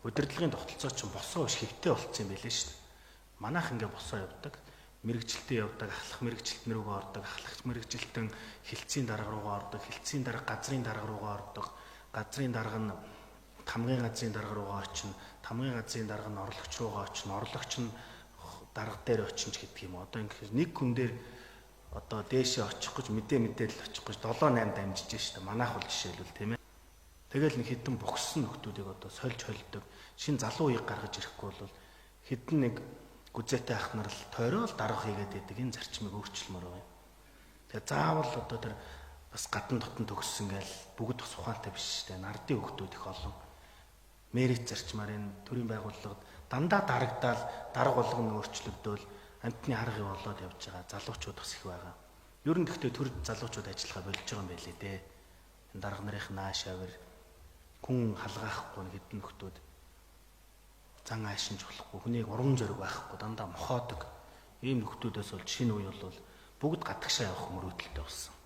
удирдлагын тогтолцоо чинь босоо биш хэвтэй болцсон юм байлээ шүү дээ. Манайх ингээ босоо явдаг, мэрэгжилтэн явдаг, ахлах мэрэгжилтэн рүүгээ ордог, ахлах мэрэгжилтэн хилцийн дарга руугаа ордог, хилцийн дарга газрын дарга руугаа ордог, газрын дарга нь тамгын газрын дарга руугаа очино, тамгын газрын дарга нь орлогч руугаа очино, орлогч нь дарга дээр очино ч гэдэг юм. Одоо ингээ нэг хүн дээр одоо дээшээ очих гэж мэдээлэл очих гэж 7-8 дамжиж штэ. Манайх бол жишээлбэл тийм ээ. Тэгэл нэг хідэн богссон нөхдүүдийг одоо сольж холдог, шин залуу үеийг гаргаж ирэхгүй бол хідэн нэг гүзээтэй ах нар л тойрол дарга хийгээд байдаг. Энэ зарчмыг өөрчлөмөр байна. Тэгээ заавал одоо тэр бас гадна дотн төгссөн гээл бүгд бас ухаантай биш штэ. Нардын хөвгтүүд их олон. Мерит зарчмаар энэ төрийн байгууллагад дандаа дарагдаал дарга болгоно өөрчлөгдөөл амтны аргыг болоод явж байгаа залуучууд бас их байгаа. Ер нь гэхдээ төр залуучууд ажиллахаа болж байгаа юм байлээ дээ. Энэ дарга нарын нааш авир хүн халгаахгүй нэгдэн нөхдүүд зан аашинж болохгүй хүнийг уран зориг байхгүй дандаа мохоодог ийм нөхдүүдээс бол шинэ үе бол бүгд гадагшаа явах мөрөөдөлтэй болсон.